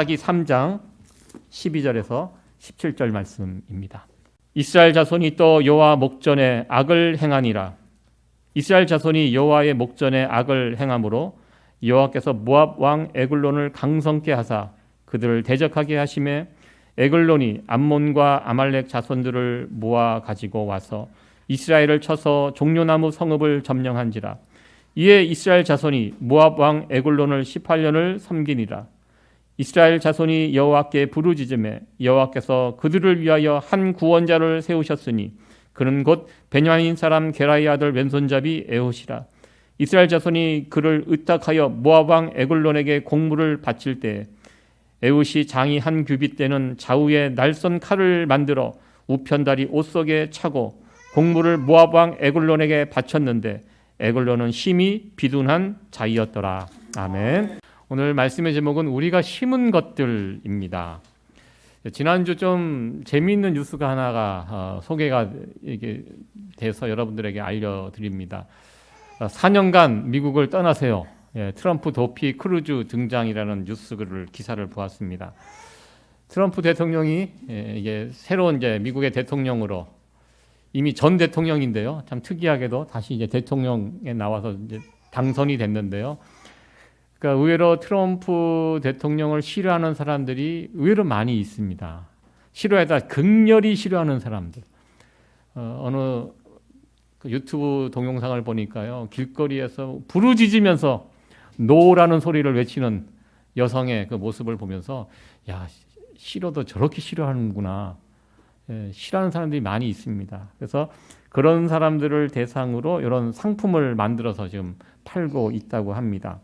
사사기 3장 12절에서 17절 말씀입니다. 이스라엘 자손이 또 여호와 목전에 악을 행하니라. 이스라엘 자손이 여호와의 목전에 악을 행함으로 여호와께서 모압 왕 에글론을 강성케 하사 그들을 대적하게 하심에 에글론이 암몬과 아말렉 자손들을 모아 가지고 와서 이스라엘을 쳐서 종려나무 성읍을 점령한지라. 이에 이스라엘 자손이 모압 왕 에글론을 18년을 섬기니라. 이스라엘 자손이 여호와께 부르짖음에 여호와께서 그들을 위하여 한 구원자를 세우셨으니 그는 곧 베냐민 사람 게라의 아들 왼손잡이 에훗이라. 이스라엘 자손이 그를 의탁하여 모압 왕 에글론에게 공물을 바칠 때 에훗이 장이 한 규빗 되는 좌우에 날선 칼을 만들어 우편다리 옷 속에 차고 공물을 모압 왕 에글론에게 바쳤는데 에글론은 심히 비둔한 자이었더라. 아멘. 오늘 말씀의 제목은 우리가 심은 것들입니다. 지난주 좀 재미있는 뉴스가 하나가 소개가 이게 돼서 여러분들에게 알려드립니다. 4년간 미국을 떠나세요. 트럼프 도피 크루즈 등장이라는 뉴스를 기사를 보았습니다. 트럼프 대통령이 이게 새로운 이제 미국의 대통령으로 이미 전 대통령인데요. 참 특이하게도 다시 이제 대통령에 나와서 이제 당선이 됐는데요. 그러니까 의외로 트럼프 대통령을 싫어하는 사람들이 의외로 많이 있습니다. 싫어하다 극렬히 싫어하는 사람들. 어느 그 유튜브 동영상을 보니까요, 길거리에서 부르짖으면서 노라는 소리를 외치는 여성의 그 모습을 보면서 야, 싫어도 저렇게 싫어하는구나. 싫어하는 사람들이 많이 있습니다. 그래서 그런 사람들을 대상으로 이런 상품을 만들어서 지금 팔고 있다고 합니다.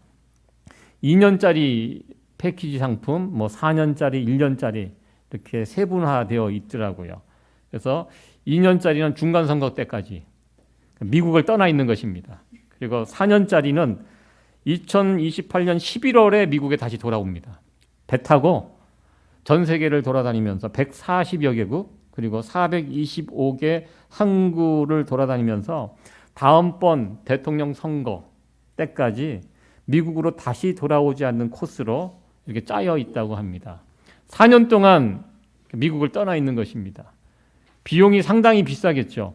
2년짜리 패키지 상품, 4년짜리, 1년짜리 이렇게 세분화되어 있더라고요. 그래서 2년짜리는 중간선거 때까지 미국을 떠나 있는 것입니다. 그리고 4년짜리는 2028년 11월에 미국에 다시 돌아옵니다. 배 타고 전 세계를 돌아다니면서 140여 개국 그리고 425개 항구를 돌아다니면서 다음번 대통령 선거 때까지 미국으로 다시 돌아오지 않는 코스로 이렇게 짜여 있다고 합니다. 4년 동안 미국을 떠나 있는 것입니다. 비용이 상당히 비싸겠죠.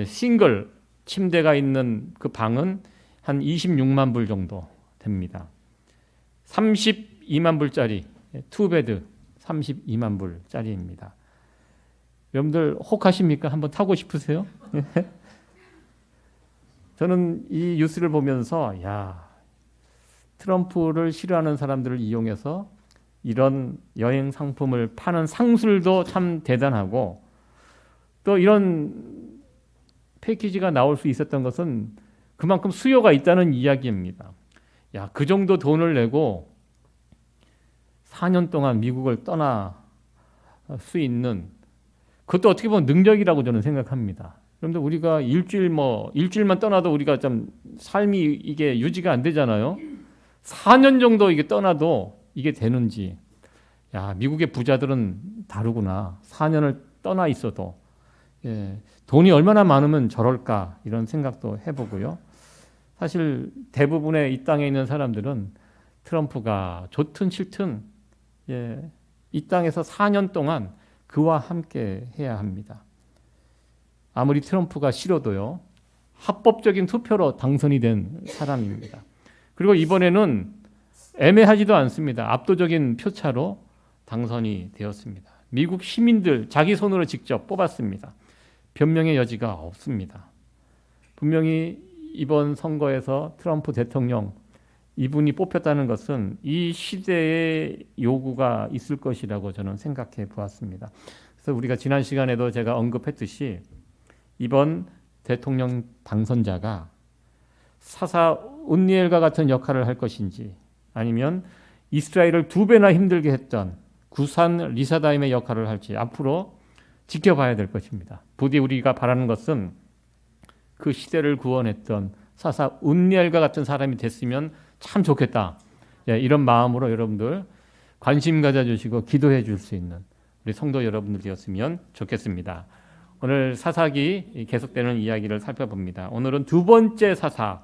싱글 침대가 있는 그 방은 한 26만 불 정도 됩니다. 32만 불짜리 투베드 32만 불짜리입니다. 여러분들 혹하십니까? 한번 타고 싶으세요? 저는 이 뉴스를 보면서 야, 트럼프를 싫어하는 사람들을 이용해서 이런 여행 상품을 파는 상술도 참 대단하고 또 이런 패키지가 나올 수 있었던 것은 그만큼 수요가 있다는 이야기입니다. 야, 그 정도 돈을 내고 4년 동안 미국을 떠날 수 있는 그것도 어떻게 보면 능력이라고 저는 생각합니다. 그런데 우리가 일주일만 떠나도 우리가 좀 삶이 이게 유지가 안 되잖아요. 4년 정도 이게 떠나도 이게 되는지. 야, 미국의 부자들은 다르구나. 4년을 떠나 있어도 돈이 얼마나 많으면 저럴까 이런 생각도 해보고요. 사실 대부분의 이 땅에 있는 사람들은 트럼프가 좋든 싫든 이 땅에서 4년 동안 그와 함께 해야 합니다. 아무리 트럼프가 싫어도요. 합법적인 투표로 당선이 된 사람입니다. 그리고 이번에는 애매하지도 않습니다. 압도적인 표차로 당선이 되었습니다. 미국 시민들 자기 손으로 직접 뽑았습니다. 변명의 여지가 없습니다. 분명히 이번 선거에서 트럼프 대통령 이분이 뽑혔다는 것은 이 시대의 요구가 있을 것이라고 저는 생각해 보았습니다. 그래서 우리가 지난 시간에도 제가 언급했듯이 이번 대통령 당선자가 사사 온니엘과 같은 역할을 할 것인지 아니면 이스라엘을 2배나 힘들게 했던 구산 리사다임의 역할을 할지 앞으로 지켜봐야 될 것입니다. 부디 우리가 바라는 것은 그 시대를 구원했던 사사 온니엘과 같은 사람이 됐으면 참 좋겠다. 이런 마음으로 여러분들 관심 가져주시고 기도해 줄 수 있는 우리 성도 여러분들 되었으면 좋겠습니다. 오늘 사사기 계속되는 이야기를 살펴봅니다. 오늘은 두 번째 사사.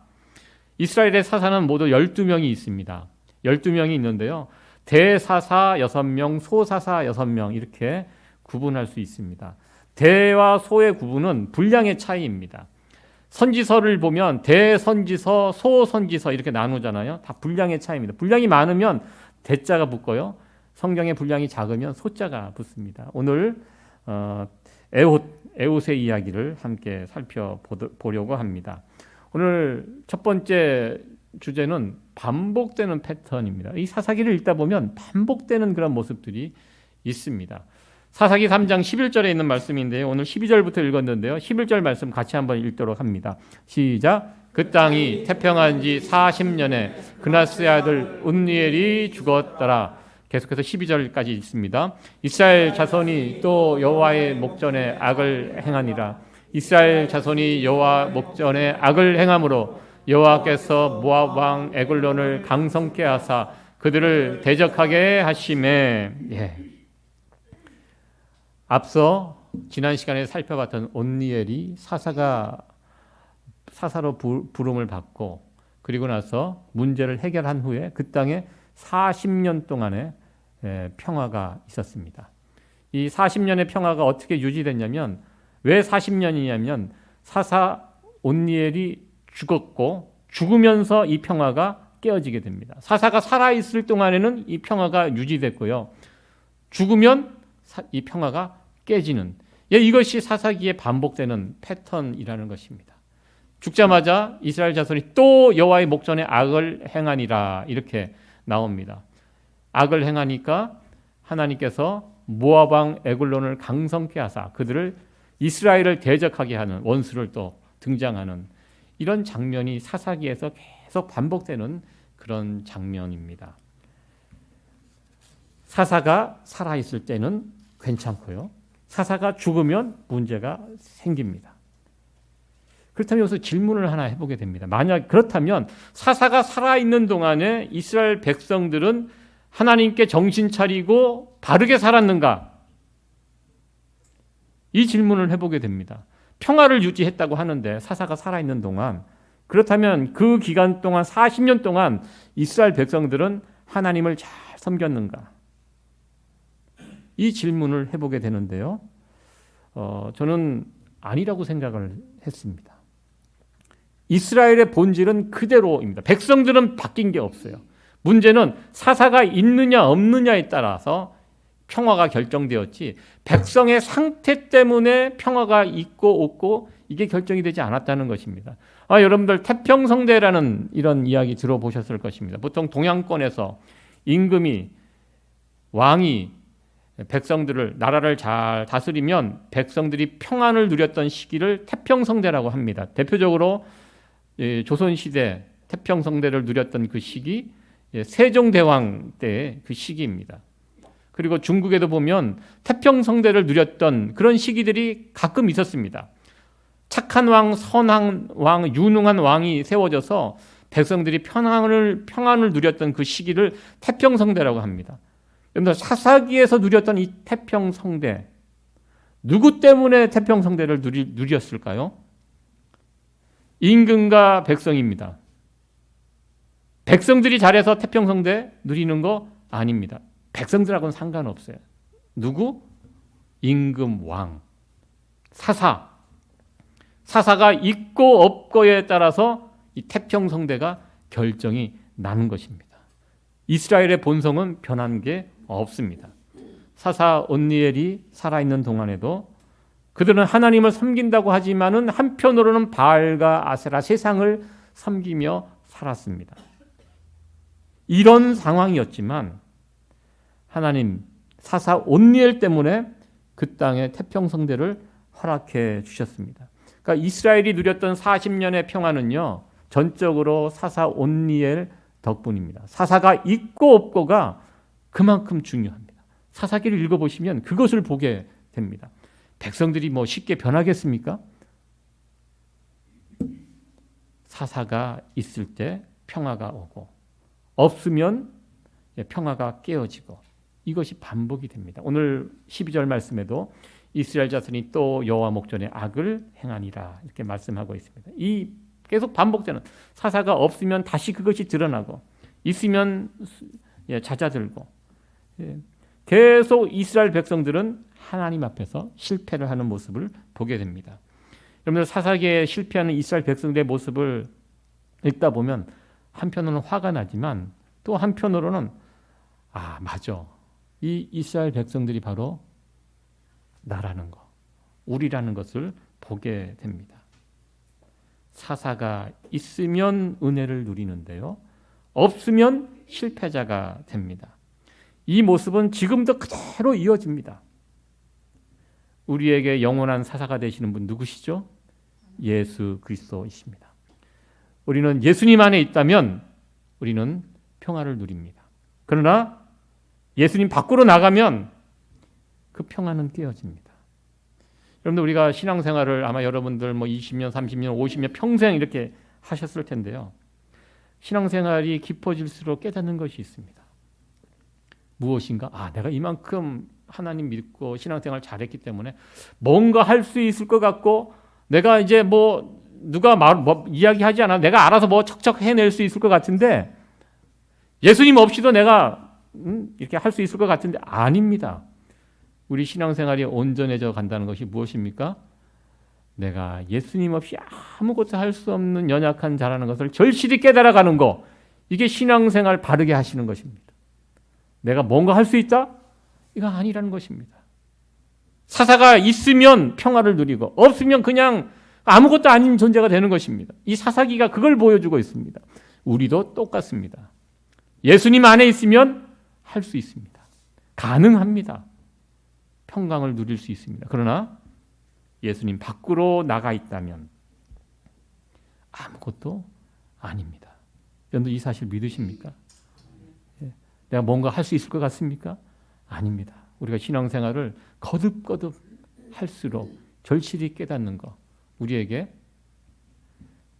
이스라엘의 사사는 모두 12명이 있습니다. 12명이 있는데요. 대사사 6명, 소사사 6명 이렇게 구분할 수 있습니다. 대와 소의 구분은 분량의 차이입니다. 선지서를 보면 대선지서, 소선지서 이렇게 나누잖아요. 다 분량의 차이입니다. 분량이 많으면 대자가 붙고요. 성경의 분량이 작으면 소자가 붙습니다. 오늘 에훗의 이야기를 함께 살펴보려고 합니다. 오늘 첫 번째 주제는 반복되는 패턴입니다. 이 사사기를 읽다 보면 반복되는 그런 모습들이 있습니다. 사사기 3장 11절에 있는 말씀인데요. 오늘 12절부터 읽었는데요. 11절 말씀 같이 한번 읽도록 합니다. 시작. 그 땅이 태평한 지 40년에 그나스의 아들 온니엘이 죽었더라. 계속해서 12절까지 있습니다. 이스라엘 자손이 또 여호와의 목전에 악을 행하니라. 이스라엘 자손이 여호와 목전에 악을 행함으로 여호와께서 모압 왕 에글론을 강성케 하사 그들을 대적하게 하심에. 앞서 지난 시간에 살펴봤던 온니엘이 사사로 부름을 받고 그리고 나서 문제를 해결한 후에 그 땅에 40년 동안의 평화가 있었습니다. 이 40년의 평화가 어떻게 유지됐냐면, 왜 40년이냐면 사사 온니엘이 죽었고 죽으면서 이 평화가 깨어지게 됩니다. 사사가 살아있을 동안에는 이 평화가 유지됐고요. 죽으면 이 평화가 깨지는, 이것이 사사기에 반복되는 패턴이라는 것입니다. 죽자마자 이스라엘 자손이 또 여호와의 목전에 악을 행하니라 이렇게 나옵니다. 악을 행하니까 하나님께서 모압 왕 에글론을 강성케 하사 그들을 이스라엘을 대적하게 하는, 원수를 또 등장하는 이런 장면이 사사기에서 계속 반복되는 그런 장면입니다. 사사가 살아있을 때는 괜찮고요. 사사가 죽으면 문제가 생깁니다. 그렇다면 여기서 질문을 하나 해보게 됩니다. 만약 그렇다면 사사가 살아있는 동안에 이스라엘 백성들은 하나님께 정신 차리고 바르게 살았는가? 이 질문을 해보게 됩니다. 평화를 유지했다고 하는데 사사가 살아있는 동안, 그렇다면 그 기간 동안 40년 동안 이스라엘 백성들은 하나님을 잘 섬겼는가? 이 질문을 해보게 되는데요. 저는 아니라고 생각을 했습니다. 이스라엘의 본질은 그대로입니다. 백성들은 바뀐 게 없어요. 문제는 사사가 있느냐 없느냐에 따라서 평화가 결정되었지, 백성의 상태 때문에 평화가 있고 없고 이게 결정이 되지 않았다는 것입니다. 여러분들 태평성대라는 이런 이야기 들어보셨을 것입니다. 보통 동양권에서 임금이, 왕이 백성들을, 나라를 잘 다스리면 백성들이 평안을 누렸던 시기를 태평성대라고 합니다. 대표적으로 조선시대 태평성대를 누렸던 그 시기, 세종대왕 때의 그 시기입니다. 그리고 중국에도 보면 태평성대를 누렸던 그런 시기들이 가끔 있었습니다. 착한 왕, 선한 왕, 유능한 왕이 세워져서 백성들이 평안을 누렸던 그 시기를 태평성대라고 합니다. 여러분들 사사기에서 누렸던 이 태평성대, 누구 때문에 태평성대를 누렸을까요? 임금과 백성입니다. 백성들이 잘해서 태평성대 누리는 거 아닙니다. 백성들하고는 상관없어요. 누구? 임금, 왕, 사사가 있고 없고에 따라서 이 태평성대가 결정이 나는 것입니다. 이스라엘의 본성은 변한 게 없습니다. 사사 온니엘이 살아있는 동안에도 그들은 하나님을 섬긴다고 하지만은 한편으로는 바알과 아세라, 세상을 섬기며 살았습니다. 이런 상황이었지만 하나님, 사사 온니엘 때문에 그 땅에 태평성대를 허락해 주셨습니다. 그러니까 이스라엘이 누렸던 40년의 평화는요, 전적으로 사사 온니엘 덕분입니다. 사사가 있고 없고가 그만큼 중요합니다. 사사기를 읽어보시면 그것을 보게 됩니다. 백성들이 쉽게 변하겠습니까? 사사가 있을 때 평화가 오고 없으면 평화가 깨어지고, 이것이 반복이 됩니다. 오늘 12절 말씀에도 이스라엘 자손이 또 여호와 목전에 악을 행하니라 이렇게 말씀하고 있습니다. 이 계속 반복되는, 사사가 없으면 다시 그것이 드러나고 있으면 잦아들고 계속 이스라엘 백성들은 하나님 앞에서 실패를 하는 모습을 보게 됩니다. 여러분들 사사기에 실패하는 이스라엘 백성들의 모습을 읽다 보면 한편으로는 화가 나지만 또 한편으로는 맞아. 이 이스라엘 백성들이 바로 나라는 거, 우리라는 것을 보게 됩니다. 사사가 있으면 은혜를 누리는데요. 없으면 실패자가 됩니다. 이 모습은 지금도 그대로 이어집니다. 우리에게 영원한 사사가 되시는 분 누구시죠? 예수 그리스도이십니다. 우리는 예수님 안에 있다면 우리는 평화를 누립니다. 그러나 예수님 밖으로 나가면 그 평화는 깨어집니다. 여러분들 우리가 신앙생활을 아마 여러분들 20년, 30년, 50년 평생 이렇게 하셨을 텐데요. 신앙생활이 깊어질수록 깨닫는 것이 있습니다. 무엇인가? 내가 이만큼 하나님 믿고 신앙생활 잘했기 때문에 뭔가 할 수 있을 것 같고 내가 이제 누가 이야기하지 않아 내가 알아서 척척 해낼 수 있을 것 같은데 예수님 없이도 내가 이렇게 할 수 있을 것 같은데 아닙니다. 우리 신앙생활이 온전해져 간다는 것이 무엇입니까? 내가 예수님 없이 아무것도 할 수 없는 연약한 자라는 것을 절실히 깨달아가는 거, 이게 신앙생활 바르게 하시는 것입니다. 내가 뭔가 할 수 있다? 이거 아니라는 것입니다. 사사가 있으면 평화를 누리고 없으면 그냥 아무것도 아닌 존재가 되는 것입니다. 이 사사기가 그걸 보여주고 있습니다. 우리도 똑같습니다. 예수님 안에 있으면 할 수 있습니다. 가능합니다. 평강을 누릴 수 있습니다. 그러나 예수님 밖으로 나가 있다면 아무것도 아닙니다. 여러분들 이 사실 믿으십니까? 내가 뭔가 할 수 있을 것 같습니까? 아닙니다. 우리가 신앙생활을 거듭거듭 할수록 절실히 깨닫는 것, 우리에게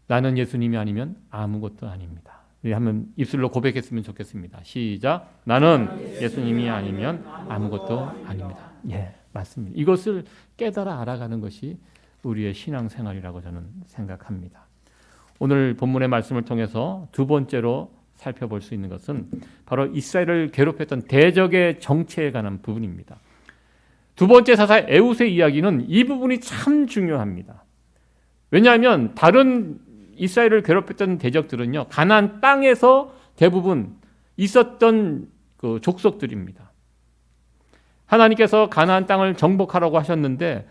나는 예수님이 아니면 아무것도 아닙니다. 우리 한번 입술로 고백했으면 좋겠습니다. 시작. 나는 예수님이 아니면 아무것도 아닙니다. 맞습니다. 이것을 깨달아 알아가는 것이 우리의 신앙생활이라고 저는 생각합니다. 오늘 본문의 말씀을 통해서 두 번째로 살펴볼 수 있는 것은 바로 이스라엘을 괴롭혔던 대적의 정체에 관한 부분입니다. 두 번째 사사 에훗의 이야기는 이 부분이 참 중요합니다. 왜냐하면 다른 이스라엘을 괴롭혔던 대적들은요, 가나안 땅에서 대부분 있었던 그 족속들입니다. 하나님께서 가나안 땅을 정복하라고 하셨는데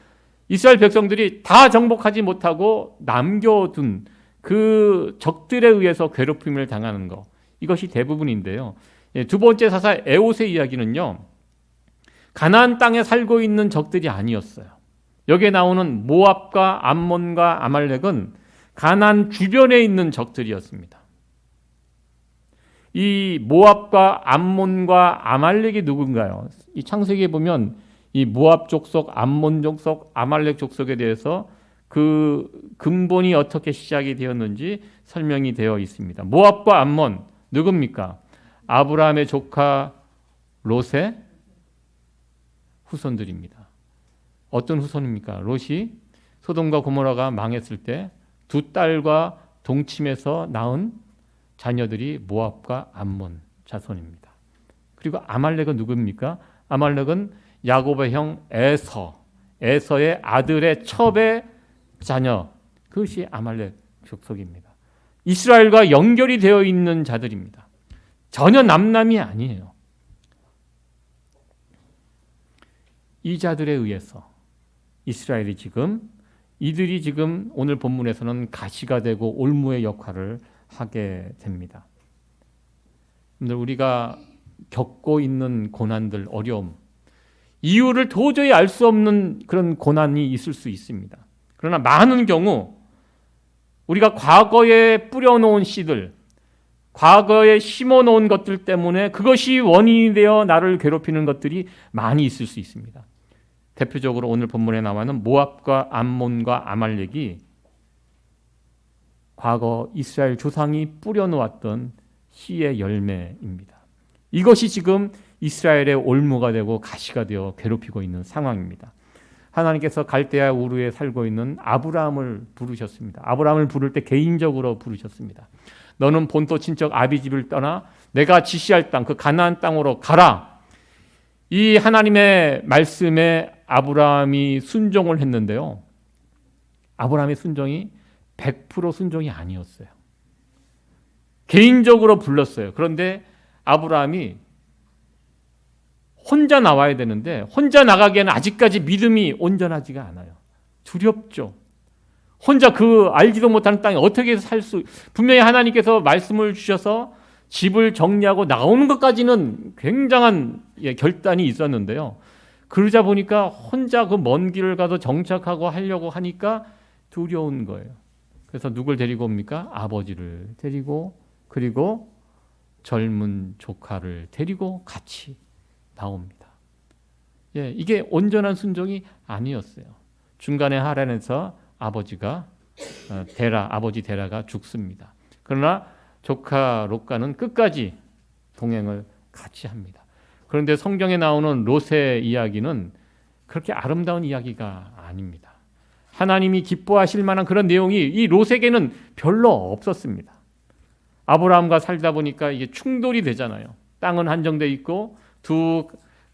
이스라엘 백성들이 다 정복하지 못하고 남겨둔 그 적들에 의해서 괴롭힘을 당하는 것, 이것이 대부분인데요. 두 번째 사사 에훗의 이야기는요, 가나안 땅에 살고 있는 적들이 아니었어요. 여기에 나오는 모압과 암몬과 아말렉은 가나안 주변에 있는 적들이었습니다. 이 모압과 암몬과 아말렉이 누군가요? 이 창세기에 보면 이 모압 족속, 암몬 족속, 아말렉 족속에 대해서 그 근본이 어떻게 시작이 되었는지 설명이 되어 있습니다. 모압과 암몬 누굽니까? 아브라함의 조카 롯의 후손들입니다. 어떤 후손입니까? 롯이 소돔과 고모라가 망했을 때 두 딸과 동침해서 낳은 자녀들이 모압과 암몬 자손입니다. 그리고 아말렉은 누굽니까? 아말렉은 야곱의 형 에서의 아들의 첩의 자녀, 그것이 아말렉 족속입니다. 이스라엘과 연결이 되어 있는 자들입니다. 전혀 남남이 아니에요. 이 자들에 의해서 이들이 지금 오늘 본문에서는 가시가 되고 올무의 역할을 하게 됩니다. 우리가 겪고 있는 고난들, 어려움, 이유를 도저히 알 수 없는 그런 고난이 있을 수 있습니다. 그러나 많은 경우 우리가 과거에 뿌려놓은 씨들, 과거에 심어놓은 것들 때문에 그것이 원인이 되어 나를 괴롭히는 것들이 많이 있을 수 있습니다. 대표적으로 오늘 본문에 나와는 모압과 암몬과 아말렉이 과거 이스라엘 조상이 뿌려놓았던 씨의 열매입니다. 이것이 지금 이스라엘의 올무가 되고 가시가 되어 괴롭히고 있는 상황입니다. 하나님께서 갈대아 우르에 살고 있는 아브라함을 부르셨습니다. 아브라함을 부를 때 개인적으로 부르셨습니다. 너는 본토 친척 아비 집을 떠나 내가 지시할 땅, 그 가나안 땅으로 가라. 이 하나님의 말씀에 아브라함이 순종을 했는데요. 아브라함의 순종이 100% 순종이 아니었어요. 개인적으로 불렀어요. 그런데 아브라함이 혼자 나와야 되는데 혼자 나가기에는 아직까지 믿음이 온전하지가 않아요. 두렵죠. 혼자 그 알지도 못하는 땅에 어떻게 살 수, 분명히 하나님께서 말씀을 주셔서 집을 정리하고 나오는 것까지는 굉장한 결단이 있었는데요. 그러자 보니까 혼자 그 먼 길을 가서 정착하고 하려고 하니까 두려운 거예요. 그래서 누굴 데리고 옵니까? 아버지를 데리고, 그리고 젊은 조카를 데리고 같이 나옵니다. 이게 온전한 순종이 아니었어요. 중간에 하란에서 아버지 데라가 죽습니다. 그러나 조카 롯과는 끝까지 동행을 같이 합니다. 그런데 성경에 나오는 롯의 이야기는 그렇게 아름다운 이야기가 아닙니다. 하나님이 기뻐하실 만한 그런 내용이 이 롯에게는 별로 없었습니다. 아브라함과 살다 보니까 이게 충돌이 되잖아요. 땅은 한정돼 있고 두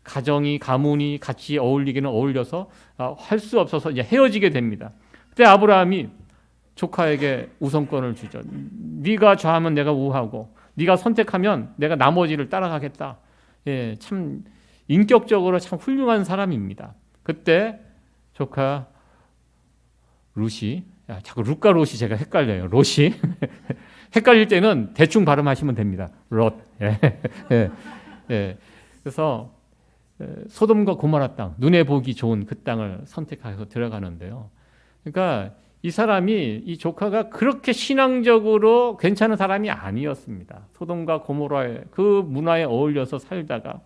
가문이 같이 어울리기는 어울려서 할 수 없어서 이제 헤어지게 됩니다. 그때 아브라함이 조카에게 우선권을 주죠. 네가 좌하면 내가 우하고 네가 선택하면 내가 나머지를 따라가겠다. 참 인격적으로 참 훌륭한 사람입니다. 그때 조카 룻이, 자꾸 룻과 롯이 제가 헷갈려요. 롯이 헷갈릴 때는 대충 발음하시면 됩니다. 롯. 그래서 소돔과 고모라 땅, 눈에 보기 좋은 그 땅을 선택해서 들어가는데요. 그러니까 이 사람이, 이 조카가 그렇게 신앙적으로 괜찮은 사람이 아니었습니다. 소돔과 고모라의 그 문화에 어울려서 살다가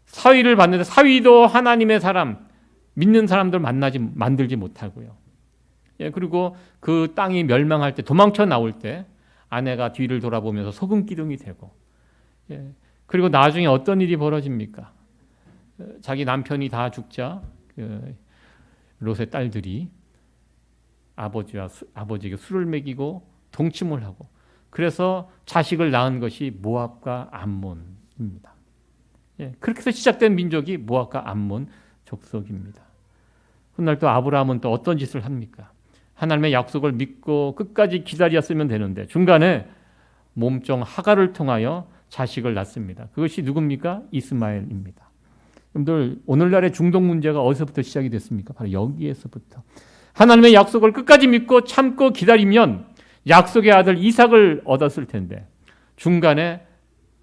사위를 봤는데 사위도 하나님의 사람, 믿는 사람들 만들지 못하고요. 그리고 그 땅이 멸망할 때, 도망쳐 나올 때 아내가 뒤를 돌아보면서 소금 기둥이 되고, 그리고 나중에 어떤 일이 벌어집니까? 자기 남편이 다 죽자 롯의 딸들이 아버지에게 술을 먹이고 동침을 하고, 그래서 자식을 낳은 것이 모압과 암몬입니다. 그렇게 해서 시작된 민족이 모압과 암몬 족속입니다. 훗날 또 아브라함은 또 어떤 짓을 합니까? 하나님의 약속을 믿고 끝까지 기다렸으면 되는데 중간에 몸종 하갈을 통하여 자식을 낳습니다. 그것이 누굽니까? 이스마엘입니다. 여러분들, 오늘날의 중동 문제가 어디서부터 시작이 됐습니까? 바로 여기에서부터. 하나님의 약속을 끝까지 믿고 참고 기다리면 약속의 아들 이삭을 얻었을 텐데 중간에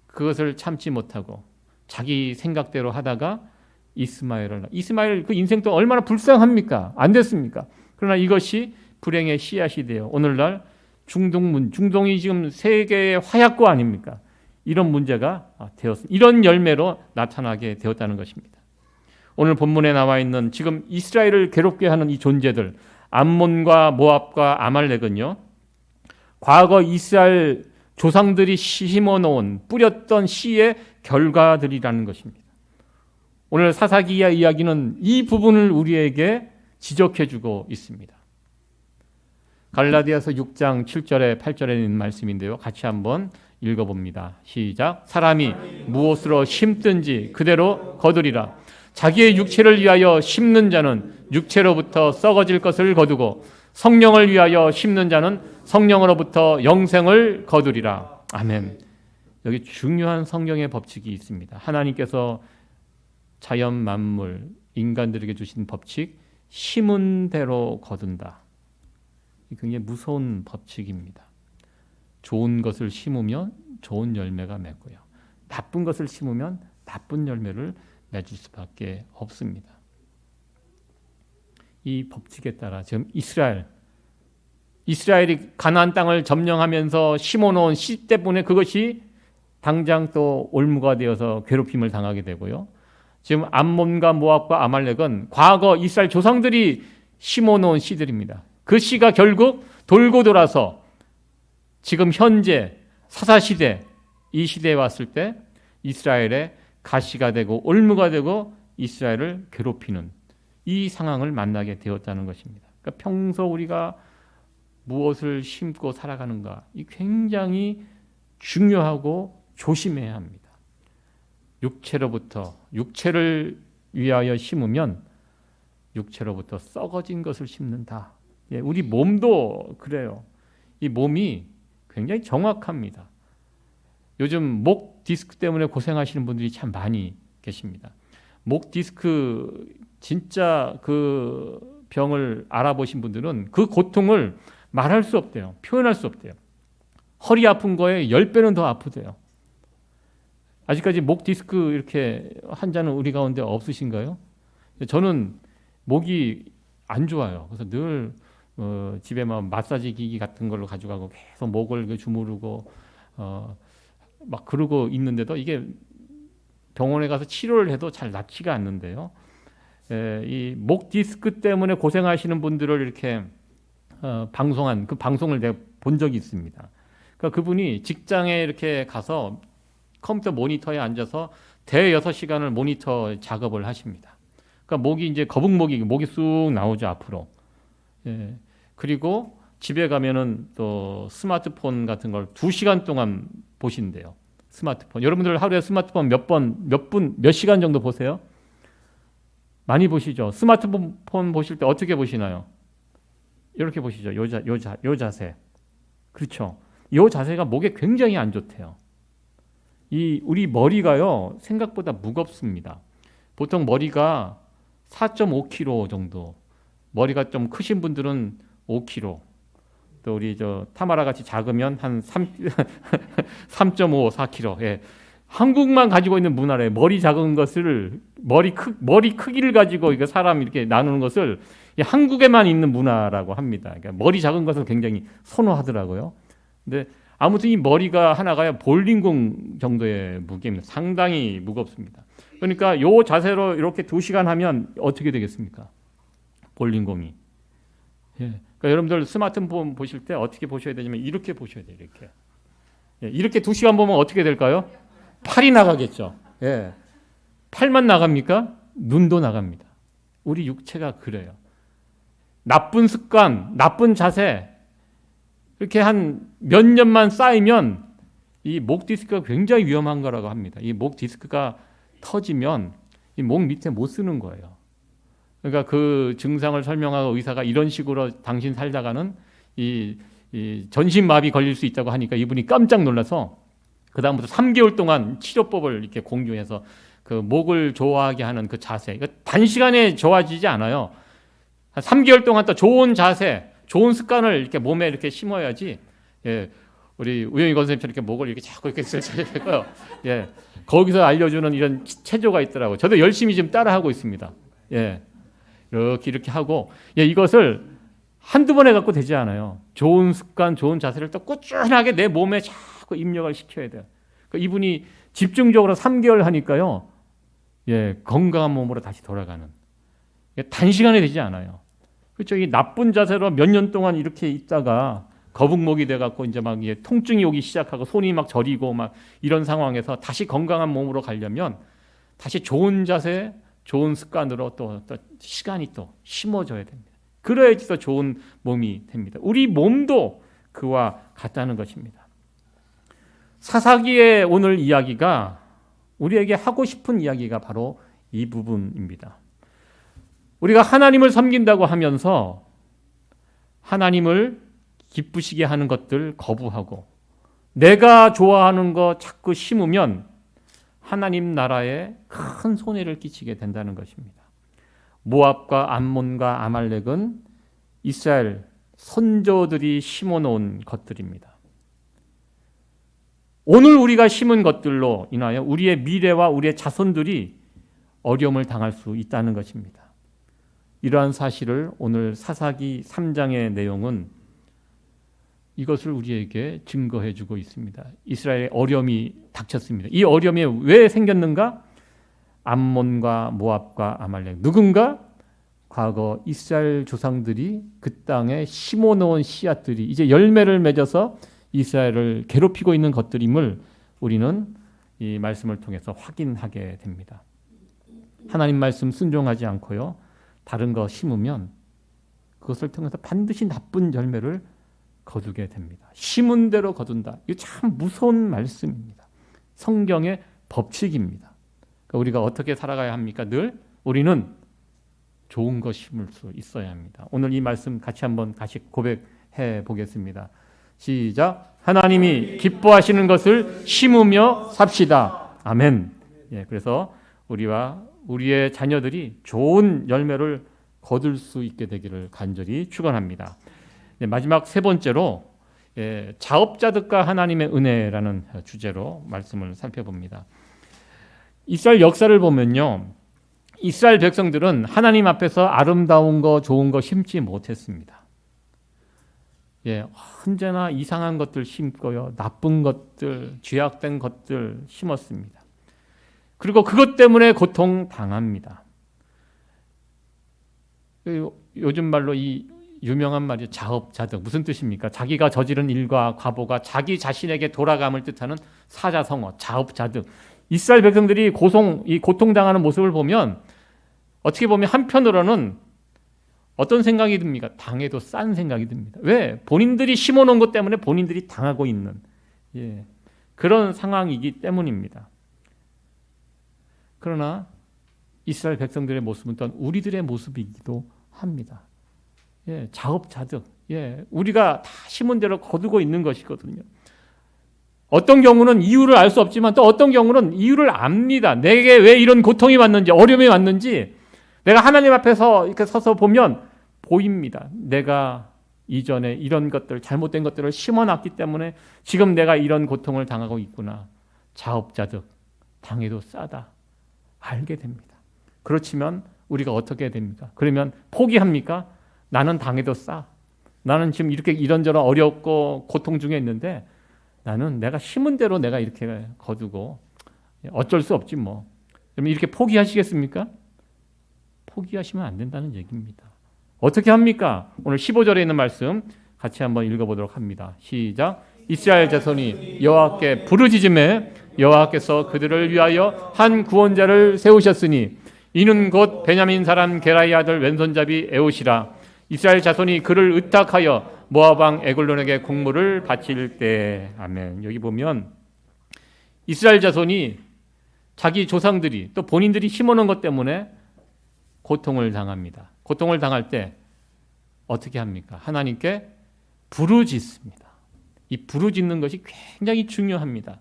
그것을 참지 못하고 자기 생각대로 하다가 이스마엘 그 인생 동안 얼마나 불쌍합니까? 안 됐습니까? 그러나 이것이 불행의 씨앗이 되어 오늘날 중동이 지금 세계의 화약고 아닙니까? 이런 문제가 되었습니다. 이런 열매로 나타나게 되었다는 것입니다. 오늘 본문에 나와 있는 지금 이스라엘을 괴롭게 하는 이 존재들, 암몬과 모압과 아말렉은요, 과거 이스라엘 조상들이 심어놓은 뿌렸던 씨의 결과들이라는 것입니다. 오늘 사사기야 이야기는 이 부분을 우리에게 지적해주고 있습니다. 갈라디아서 6장 7절에 8절에 있는 말씀인데요. 같이 한번 읽어봅니다. 시작. 사람이 무엇으로 심든지 그대로 거두리라. 자기의 육체를 위하여 심는 자는 육체로부터 썩어질 것을 거두고 성령을 위하여 심는 자는 성령으로부터 영생을 거두리라. 아멘. 여기 중요한 성경의 법칙이 있습니다. 하나님께서 자연 만물, 인간들에게 주신 법칙, 심은 대로 거둔다. 굉장히 무서운 법칙입니다. 좋은 것을 심으면 좋은 열매가 맺고요. 나쁜 것을 심으면 나쁜 열매를 맺을 수밖에 없습니다. 이 법칙에 따라 지금 이스라엘이 가나안 땅을 점령하면서 심어놓은 씨 때문에 그것이 당장 또 올무가 되어서 괴롭힘을 당하게 되고요. 지금 암몬과 모압과 아말렉은 과거 이스라엘 조상들이 심어놓은 씨들입니다. 그 씨가 결국 돌고 돌아서 지금 현재 사사시대, 이 시대에 왔을 때 이스라엘의 가시가 되고 올무가 되고 이스라엘을 괴롭히는 이 상황을 만나게 되었다는 것입니다. 그러니까 평소 우리가 무엇을 심고 살아가는가, 이 굉장히 중요하고 조심해야 합니다. 육체를 위하여 심으면 육체로부터 썩어진 것을 심는다. 예, 우리 몸도 그래요. 이 몸이 굉장히 정확합니다. 요즘 목 디스크 때문에 고생하시는 분들이 참 많이 계십니다. 목 디스크 진짜 그 병을 알아보신 분들은 그 고통을 말할 수 없대요. 표현할 수 없대요. 허리 아픈 거에 10배는 더 아프대요. 아직까지 목 디스크 이렇게 환자는 우리 가운데 없으신가요? 저는 목이 안 좋아요. 그래서 늘 집에 막 마사지 기기 같은 걸로 가져가고 계속 목을 주무르고 막 그러고 있는데도 이게 병원에 가서 치료를 해도 잘 낫지가 않는데요. 이 목 디스크 때문에 고생하시는 분들을 이렇게 방송한 그 방송을 내가 본 적이 있습니다. 그러니까 그분이 직장에 이렇게 가서 컴퓨터 모니터에 앉아서 대여섯 시간을 모니터 작업을 하십니다. 그러니까 목이 이제 거북목이 목이 쑥 나오죠 앞으로. 예. 그리고 집에 가면은 또 스마트폰 같은 걸 2시간 동안 보신대요. 스마트폰. 여러분들 하루에 스마트폰 몇 시간 정도 보세요? 많이 보시죠. 스마트폰 보실 때 어떻게 보시나요? 이렇게 보시죠. 요 자세. 그렇죠. 요 자세가 목에 굉장히 안 좋대요. 우리 머리가요 생각보다 무겁습니다. 보통 머리가 4.5kg 정도. 머리가 좀 크신 분들은 5kg. 또 우리 타마라 같이 작으면 한 3.5, 4kg. 예. 한국만 가지고 있는 문화래. 머리 작은 것을 머리 크기를 가지고 이거 사람 이렇게 나누는 것을 한국에만 있는 문화라고 합니다. 그러니까 머리 작은 것을 굉장히 선호하더라고요. 근데 아무튼 이 머리가 하나가 볼링공 정도의 무게입니다. 상당히 무겁습니다. 그러니까 요 자세로 이렇게 2시간 하면 어떻게 되겠습니까? 볼링공이. 예. 그러니까 여러분들 스마트폰 보실 때 어떻게 보셔야 되냐면 이렇게 보셔야 돼요. 이렇게. 예. 이렇게 2시간 보면 어떻게 될까요? 팔이 나가겠죠. 예. 팔만 나갑니까? 눈도 나갑니다. 우리 육체가 그래요. 나쁜 습관, 나쁜 자세 이렇게 한 몇 년만 쌓이면 이 목 디스크가 굉장히 위험한 거라고 합니다. 이 목 디스크가 터지면 이 목 밑에 못 쓰는 거예요. 그러니까 그 증상을 설명하고 의사가 이런 식으로 당신 살다가는 이 전신마비 걸릴 수 있다고 하니까 이분이 깜짝 놀라서 그 다음부터 3개월 동안 치료법을 이렇게 공유해서 그 목을 좋아하게 하는 그 자세. 단시간에 좋아지지 않아요. 한 3개월 동안 또 좋은 자세, 좋은 습관을 이렇게 몸에 이렇게 심어야지. 예, 우리 우영희 권사님처럼 이렇게 목을 이렇게 자꾸 이렇게 써야 되고요. 예, 거기서 알려주는 이런 체조가 있더라고요. 저도 열심히 지금 따라하고 있습니다. 예, 이렇게 하고, 예, 이것을 한두 번 해갖고 되지 않아요. 좋은 습관, 좋은 자세를 또 꾸준하게 내 몸에 자꾸 입력을 시켜야 돼요. 그러니까 이분이 집중적으로 3개월 하니까요, 예, 건강한 몸으로 다시 돌아가는. 단시간에 되지 않아요. 그렇죠. 이 나쁜 자세로 몇 년 동안 이렇게 있다가 거북목이 돼갖고 이제 막 통증이 오기 시작하고 손이 막 저리고 막 이런 상황에서 다시 건강한 몸으로 가려면 다시 좋은 자세, 좋은 습관으로 또 시간이 또 심어져야 됩니다. 그래야지 더 좋은 몸이 됩니다. 우리 몸도 그와 같다는 것입니다. 사사기의 오늘 이야기가 우리에게 하고 싶은 이야기가 바로 이 부분입니다. 우리가 하나님을 섬긴다고 하면서 하나님을 기쁘시게 하는 것들 거부하고 내가 좋아하는 거 자꾸 심으면 하나님 나라에 큰 손해를 끼치게 된다는 것입니다. 모압과 암몬과 아말렉은 이스라엘 선조들이 심어놓은 것들입니다. 오늘 우리가 심은 것들로 인하여 우리의 미래와 우리의 자손들이 어려움을 당할 수 있다는 것입니다. 이러한 사실을 오늘 사사기 3장의 내용은 이것을 우리에게 증거해 주고 있습니다. 이스라엘의 어려움이 닥쳤습니다. 이 어려움이 왜 생겼는가? 암몬과 모압과 아말렉. 누군가? 과거 이스라엘 조상들이 그 땅에 심어놓은 씨앗들이 이제 열매를 맺어서 이스라엘을 괴롭히고 있는 것들임을 우리는 이 말씀을 통해서 확인하게 됩니다. 하나님 말씀 순종하지 않고요. 다른 거 심으면 그것을 통해서 반드시 나쁜 열매를 거두게 됩니다. 심은 대로 거둔다. 이거 참 무서운 말씀입니다. 성경의 법칙입니다. 그러니까 우리가 어떻게 살아가야 합니까? 늘 우리는 좋은 것 심을 수 있어야 합니다. 오늘 이 말씀 같이 한번 다시 고백해 보겠습니다. 시작. 하나님이 기뻐하시는 것을 심으며 삽시다. 아멘. 예, 그래서 우리와 우리의 자녀들이 좋은 열매를 거둘 수 있게 되기를 간절히 축원합니다. 네, 마지막 세 번째로 자업자득과 하나님의 은혜라는 주제로 말씀을 살펴봅니다. 이스라엘 역사를 보면요, 이스라엘 백성들은 하나님 앞에서 아름다운 거, 좋은 거 심지 못했습니다. 언제나 이상한 것들 심고요, 나쁜 것들, 죄악된 것들 심었습니다. 그리고 그것 때문에 고통 당합니다. 요즘 말로 이 유명한 말이 자업자득, 무슨 뜻입니까? 자기가 저지른 일과 과보가 자기 자신에게 돌아감을 뜻하는 사자성어, 자업자득. 이스라엘 백성들이 이 고통당하는 모습을 보면 어떻게 보면 한편으로는 어떤 생각이 듭니까? 당해도 싼 생각이 듭니다. 왜? 본인들이 심어놓은 것 때문에 본인들이 당하고 있는 그런 상황이기 때문입니다. 그러나 이스라엘 백성들의 모습은 또한 우리들의 모습이기도 합니다. 자업자득. 우리가 다 심은 대로 거두고 있는 것이거든요. 어떤 경우는 이유를 알 수 없지만 또 어떤 경우는 이유를 압니다. 내게 왜 이런 고통이 왔는지, 어려움이 왔는지 내가 하나님 앞에서 이렇게 서서 보면 보입니다. 내가 이전에 이런 것들, 잘못된 것들을 심어놨기 때문에 지금 내가 이런 고통을 당하고 있구나. 자업자득, 당해도 싸다. 알게 됩니다. 그렇지만 우리가 어떻게 해야 됩니까? 그러면 포기합니까? 나는 당해도 싸. 나는 지금 이렇게 이런저런 어렵고 고통 중에 있는데 나는 내가 심은 대로 내가 이렇게 거두고 어쩔 수 없지 뭐. 그러면 이렇게 포기하시겠습니까? 포기하시면 안 된다는 얘기입니다. 어떻게 합니까? 오늘 15절에 있는 말씀 같이 한번 읽어보도록 합니다. 시작. 이스라엘 자손이 여호와께 부르짖음에 여호와께서 그들을 위하여 한 구원자를 세우셨으니 이는 곧 베냐민 사람 게라의 아들 왼손잡이 에옷이라. 이스라엘 자손이 그를 의탁하여 모압 왕 에글론에게 공물을 바칠 때. 아멘. 여기 보면 이스라엘 자손이 자기 조상들이 또 본인들이 심어놓은 것 때문에 고통을 당합니다. 고통을 당할 때 어떻게 합니까? 하나님께 부르짖습니다. 이 부르짖는 것이 굉장히 중요합니다.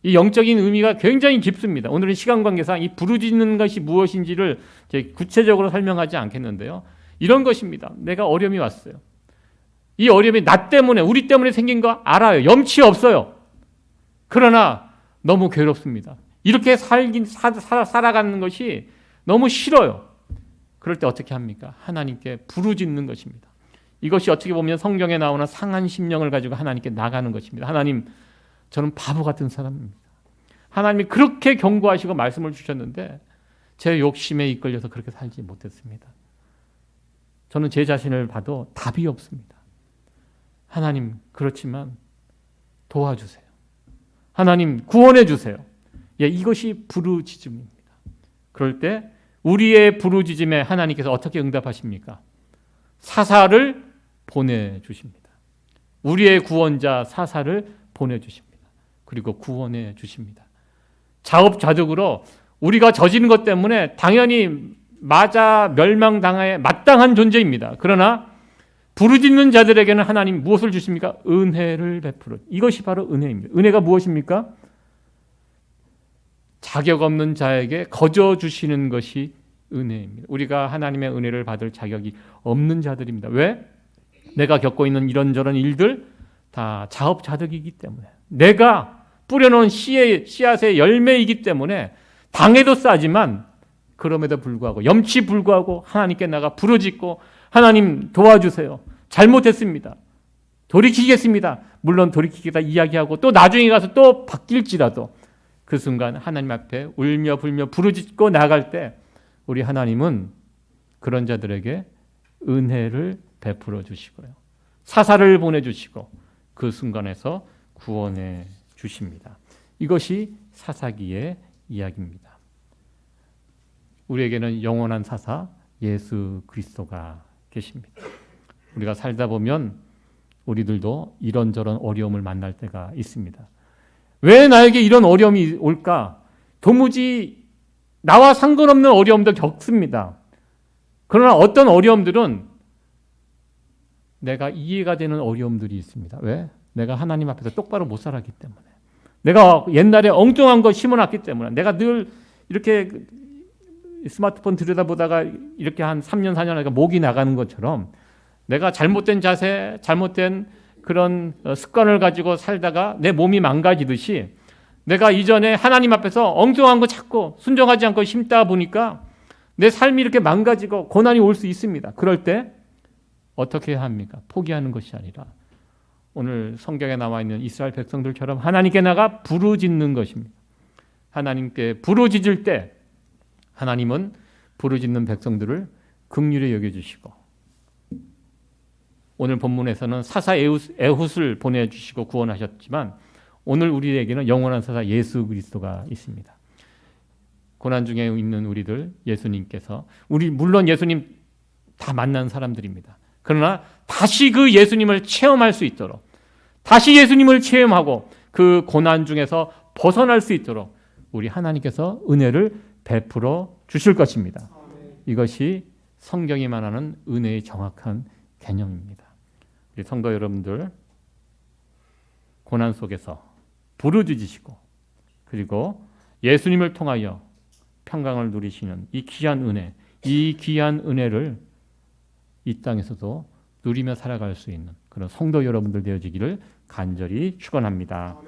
이 영적인 의미가 굉장히 깊습니다. 오늘은 시간 관계상 이 부르짖는 것이 무엇인지를 구체적으로 설명하지 않겠는데요. 이런 것입니다. 내가 어려움이 왔어요. 이 어려움이 나 때문에, 우리 때문에 생긴 거 알아요. 염치 없어요. 그러나 너무 괴롭습니다. 이렇게 살아가는 것이 너무 싫어요. 그럴 때 어떻게 합니까? 하나님께 부르짖는 것입니다. 이것이 어떻게 보면 성경에 나오는 상한 심령을 가지고 하나님께 나가는 것입니다. 하나님, 저는 바보 같은 사람입니다. 하나님이 그렇게 경고하시고 말씀을 주셨는데 제 욕심에 이끌려서 그렇게 살지 못했습니다. 저는 제 자신을 봐도 답이 없습니다. 하나님, 그렇지만 도와주세요. 하나님, 구원해 주세요. 이것이 부르짖음입니다. 그럴 때 우리의 부르짖음에 하나님께서 어떻게 응답하십니까? 사사를 보내주십니다. 우리의 구원자 사사를 보내주십니다. 그리고 구원해 주십니다. 자업자득으로 우리가 저지른 것 때문에 당연히 맞아 멸망당해 마땅한 존재입니다. 그러나 부르짖는 자들에게는 하나님 무엇을 주십니까? 은혜를 베풀어. 이것이 바로 은혜입니다. 은혜가 무엇입니까? 자격 없는 자에게 거저 주시는 것이 은혜입니다. 우리가 하나님의 은혜를 받을 자격이 없는 자들입니다. 왜? 내가 겪고 있는 이런저런 일들 다 자업자득이기 때문에, 내가 뿌려놓은 씨앗의 열매이기 때문에 당해도 싸지만 그럼에도 불구하고 염치 불구하고 하나님께 나가 부르짖고 하나님 도와주세요. 잘못했습니다. 돌이키겠습니다. 물론 돌이키겠다 이야기하고 또 나중에 가서 또 바뀔지라도 그 순간 하나님 앞에 울며 불며 부르짖고 나갈 때 우리 하나님은 그런 자들에게 은혜를 베풀어 주시고요. 사사를 보내주시고 그 순간에서 구원해 주십니다. 이것이 사사기의 이야기입니다. 우리에게는 영원한 사사 예수 그리스도가 계십니다. 우리가 살다 보면 우리들도 이런저런 어려움을 만날 때가 있습니다. 왜 나에게 이런 어려움이 올까? 도무지 나와 상관없는 어려움도 겪습니다. 그러나 어떤 어려움들은 내가 이해가 되는 어려움들이 있습니다. 왜? 내가 하나님 앞에서 똑바로 못 살았기 때문에. 내가 옛날에 엉뚱한 거 심어놨기 때문에. 내가 늘 이렇게 스마트폰 들여다보다가 이렇게 한 3년, 4년 하니까 목이 나가는 것처럼 내가 잘못된 자세, 잘못된 그런 습관을 가지고 살다가 내 몸이 망가지듯이 내가 이전에 하나님 앞에서 엉뚱한 거 찾고 순종하지 않고 심다 보니까 내 삶이 이렇게 망가지고 고난이 올 수 있습니다. 그럴 때 어떻게 해야 합니까? 포기하는 것이 아니라 오늘 성경에 나와 있는 이스라엘 백성들처럼 하나님께 나가 부르짖는 것입니다. 하나님께 부르짖을 때 하나님은 부르짖는 백성들을 긍휼히 여겨주시고 오늘 본문에서는 사사 에훗을 보내주시고 구원하셨지만 오늘 우리에게는 영원한 사사 예수 그리스도가 있습니다. 고난 중에 있는 우리들 예수님께서 우리 물론 예수님 다 만난 사람들입니다. 그러나 다시 그 예수님을 체험할 수 있도록 다시 예수님을 체험하고 그 고난 중에서 벗어날 수 있도록 우리 하나님께서 은혜를 베풀어 주실 것입니다. 이것이 성경이 말하는 은혜의 정확한 개념입니다. 우리 성도 여러분들 고난 속에서 부르짖으시고 그리고 예수님을 통하여 평강을 누리시는 이 귀한 은혜, 이 귀한 은혜를 이 땅에서도 누리며 살아갈 수 있는 그런 성도 여러분들 되어지기를 간절히 축원합니다.